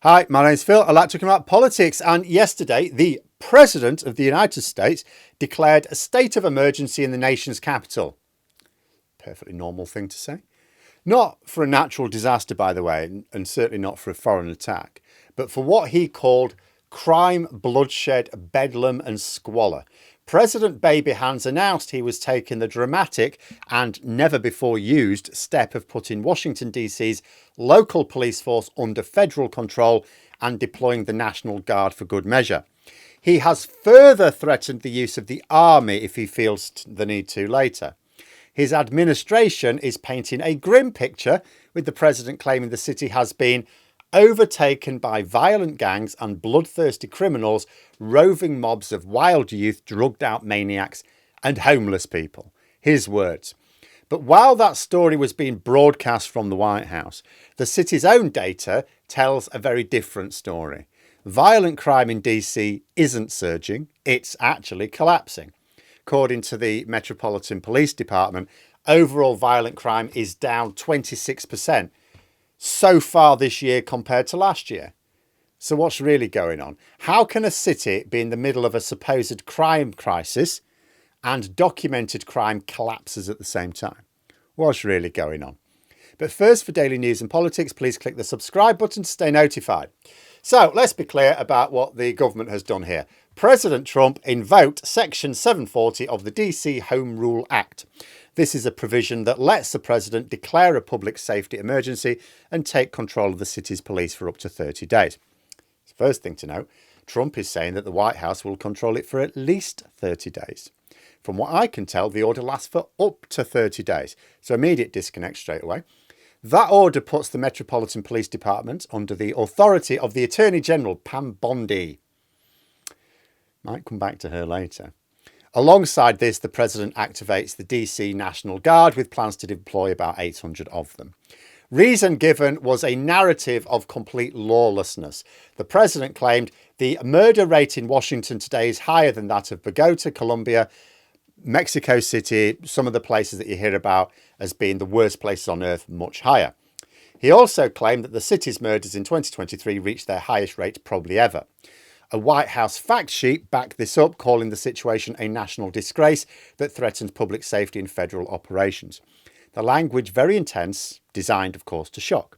Hi, my name's Phil. I'd like to talk about politics. And yesterday, the President of the United States declared a state of emergency in the nation's capital. Perfectly normal thing to say. Not for a natural disaster, by the way, and certainly not for a foreign attack, but for what he called crime, bloodshed, bedlam and squalor. President Baby Hands announced he was taking the dramatic and never before used step of putting Washington DC's local police force under federal control and deploying the National Guard for good measure. He has further threatened the use of the army if he feels the need to later. His administration is painting a grim picture, with the president claiming the city has been overtaken by violent gangs and bloodthirsty criminals, roving mobs of wild youth, drugged out maniacs and homeless people. His words. But while that story was being broadcast from the White House, the city's own data tells a very different story. Violent crime in DC isn't surging, it's actually collapsing. According to the Metropolitan Police Department, overall violent crime is down 26% so far this year compared to last year. So what's really going on? How can a city be in the middle of a supposed crime crisis and documented crime collapses at the same time? What's really going on? But first, for daily news and politics, please click the subscribe button to stay notified. So let's be clear about what the government has done here. President Trump invoked Section 740 of the DC Home Rule Act. This is a provision that lets the president declare a public safety emergency and take control of the city's police for up to 30 days. First thing to note, Trump is saying that the White House will control it for at least 30 days. From what I can tell, the order lasts for up to 30 days. So immediate disconnect straight away. That order puts the Metropolitan Police Department under the authority of the Attorney General, Pam Bondi. Might come back to her later. Alongside this, the president activates the DC National Guard with plans to deploy about 800 of them. Reason given was a narrative of complete lawlessness. The president claimed the murder rate in Washington today is higher than that of Bogota, Colombia, Mexico City, some of the places that you hear about as being the worst places on earth, much higher. He also claimed that the city's murders in 2023 reached their highest rate probably ever. A White House fact sheet backed this up, calling the situation a national disgrace that threatens public safety in federal operations. The language very intense, designed, of course, to shock.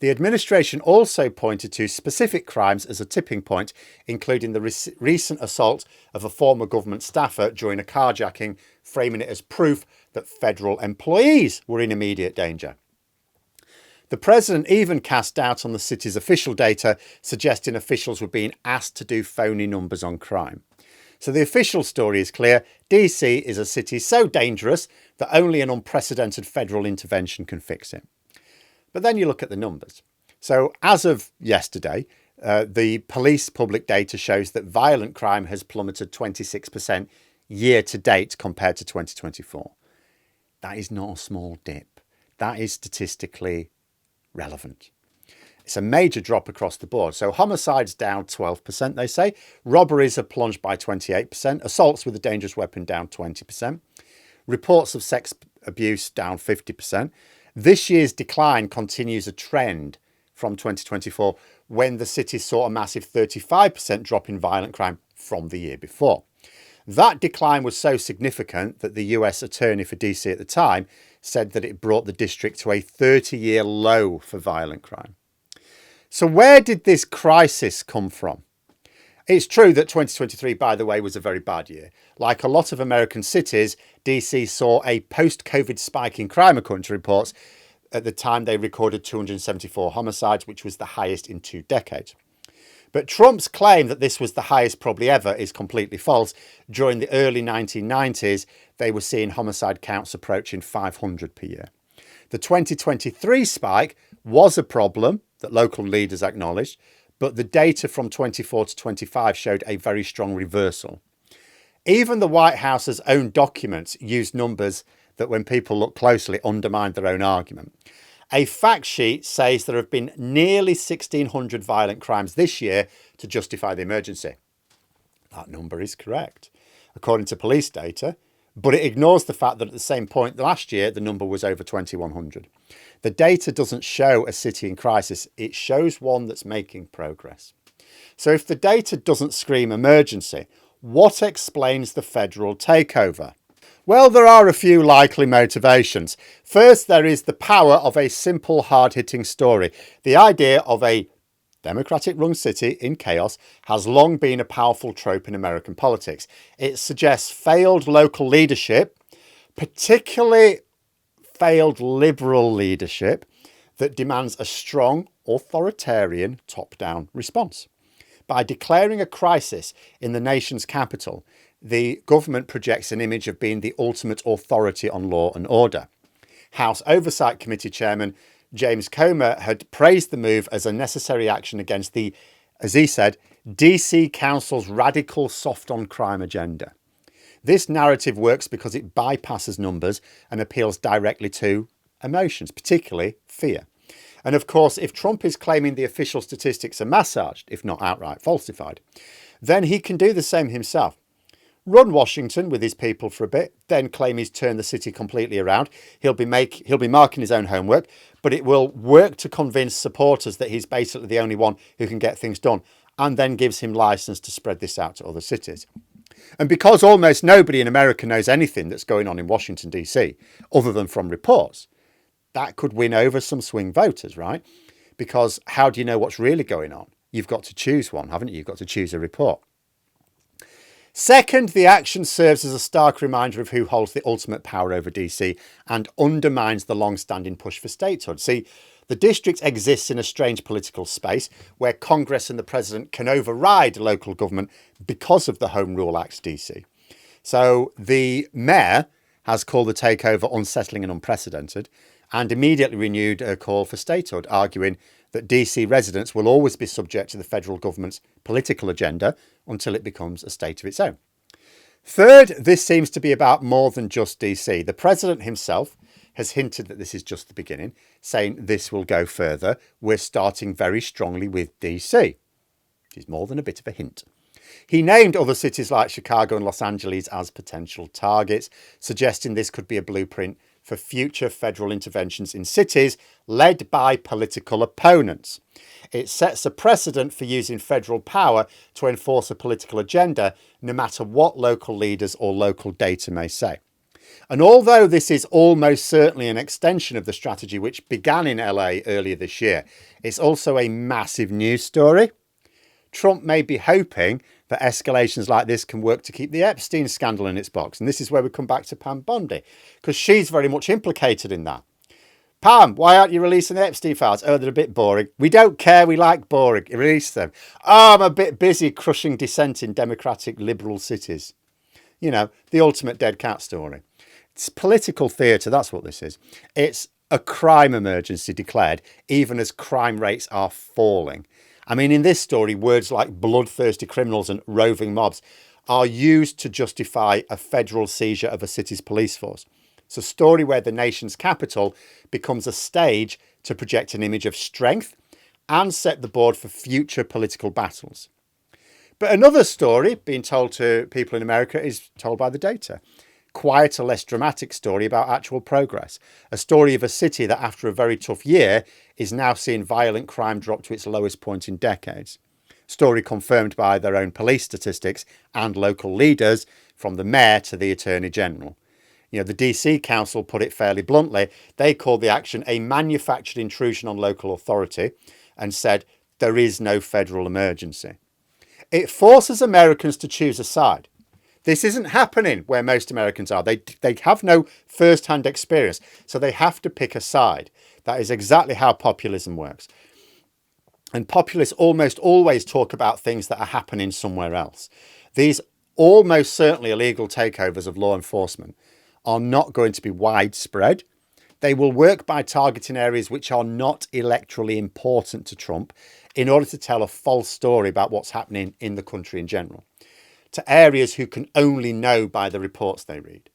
The administration also pointed to specific crimes as a tipping point, including the recent assault of a former government staffer during a carjacking, framing it as proof that federal employees were in immediate danger. The president even cast doubt on the city's official data, suggesting officials were being asked to do phony numbers on crime. So the official story is clear. DC is a city so dangerous that only an unprecedented federal intervention can fix it. But then you look at the numbers. So as of yesterday, the police public data shows that violent crime has plummeted 26% year to date compared to 2024. That is not a small dip. That is statistically relevant. It's a major drop across the board. So homicides down 12%, they say. Robberies have plunged by 28%. Assaults with a dangerous weapon down 20%. Reports of sex abuse down 50%. This year's decline continues a trend from 2024, when the city saw a massive 35% drop in violent crime from the year before. That decline was so significant that the US attorney for DC at the time said that it brought the district to a 30-year low for violent crime. So where did this crisis come from? It's true that 2023, by the way, was a very bad year. Like a lot of American cities, DC saw a post-COVID spike in crime, according to reports. At the time, they recorded 274 homicides, which was the highest in 2 decades. But Trump's claim that this was the highest probably ever is completely false. During the early 1990s, they were seeing homicide counts approaching 500 per year. The 2023 spike was a problem that local leaders acknowledged, but the data from 24 to 25 showed a very strong reversal. Even the White House's own documents used numbers that, when people look closely, undermined their own argument. A fact sheet says there have been nearly 1,600 violent crimes this year to justify the emergency. That number is correct, according to police data, but it ignores the fact that at the same point last year, the number was over 2,100. The data doesn't show a city in crisis, it shows one that's making progress. So if the data doesn't scream emergency, what explains the federal takeover? Well, there are a few likely motivations. First, there is the power of a simple, hard-hitting story. The idea of a democratic-run city in chaos has long been a powerful trope in American politics. It suggests failed local leadership, particularly failed liberal leadership, that demands a strong, authoritarian, top-down response. By declaring a crisis in the nation's capital, the government projects an image of being the ultimate authority on law and order. House Oversight Committee Chairman James Comer had praised the move as a necessary action against the, as he said, DC Council's radical soft on crime agenda. This narrative works because it bypasses numbers and appeals directly to emotions, particularly fear. And of course, if Trump is claiming the official statistics are massaged, if not outright falsified, then he can do the same himself. Run Washington with his people for a bit, then claim he's turned the city completely around. He'll be marking his own homework, but it will work to convince supporters that he's basically the only one who can get things done, and then gives him license to spread this out to other cities. And because almost nobody in America knows anything that's going on in Washington, D.C., other than from reports, that could win over some swing voters, right? Because how do you know what's really going on? You've got to choose one, haven't you? You've got to choose a report. Second, the action serves as a stark reminder of who holds the ultimate power over DC and undermines the long-standing push for statehood. See, the district exists in a strange political space where Congress and the president can override local government because of the Home Rule Act DC. So the mayor has called the takeover unsettling and unprecedented and immediately renewed a call for statehood, arguing that DC residents will always be subject to the federal government's political agenda until it becomes a state of its own. Third, this seems to be about more than just DC. The president himself has hinted that this is just the beginning, saying this will go further. We're starting very strongly with DC, which is more than a bit of a hint. He named other cities like Chicago and Los Angeles as potential targets, suggesting this could be a blueprint for future federal interventions in cities led by political opponents. It sets a precedent for using federal power to enforce a political agenda, no matter what local leaders or local data may say. And although this is almost certainly an extension of the strategy which began in LA earlier this year, it's also a massive news story. Trump may be hoping that escalations like this can work to keep the Epstein scandal in its box. And this is where we come back to Pam Bondi, because she's very much implicated in that. Pam, why aren't you releasing the Epstein files? Oh, they're a bit boring. We don't care. We like boring. Release them. Oh, I'm a bit busy crushing dissent in democratic liberal cities. You know, the ultimate dead cat story. It's political theatre. That's what this is. It's a crime emergency declared, even as crime rates are falling. I mean, in this story, words like bloodthirsty criminals and roving mobs are used to justify a federal seizure of a city's police force. It's a story where the nation's capital becomes a stage to project an image of strength and set the board for future political battles. But another story being told to people in America is told by the data. Quieter, less dramatic story about actual progress. A story of a city that after a very tough year is now seeing violent crime drop to its lowest point in decades. Story confirmed by their own police statistics and local leaders, from the mayor to the attorney general. You know, the DC council put it fairly bluntly. They called the action a manufactured intrusion on local authority and said there is no federal emergency. It forces Americans to choose a side. This isn't happening where most Americans are. They have no first-hand experience, so they have to pick a side. That is exactly how populism works. And populists almost always talk about things that are happening somewhere else. These almost certainly illegal takeovers of law enforcement are not going to be widespread. They will work by targeting areas which are not electorally important to Trump in order to tell a false story about what's happening in the country in general, to areas who can only know by the reports they read.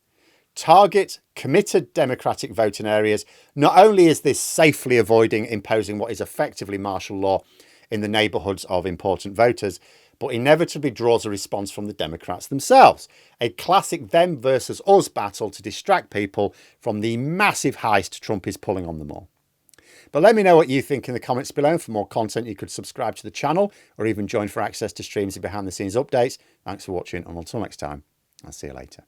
Target committed Democratic voting areas. Not only is this safely avoiding imposing what is effectively martial law in the neighbourhoods of important voters, but inevitably draws a response from the Democrats themselves. A classic them versus us battle to distract people from the massive heist Trump is pulling on them all. But let me know what you think in the comments below. And for more content, you could subscribe to the channel or even join for access to streams and behind the scenes updates. Thanks for watching, and until next time, I'll see you later.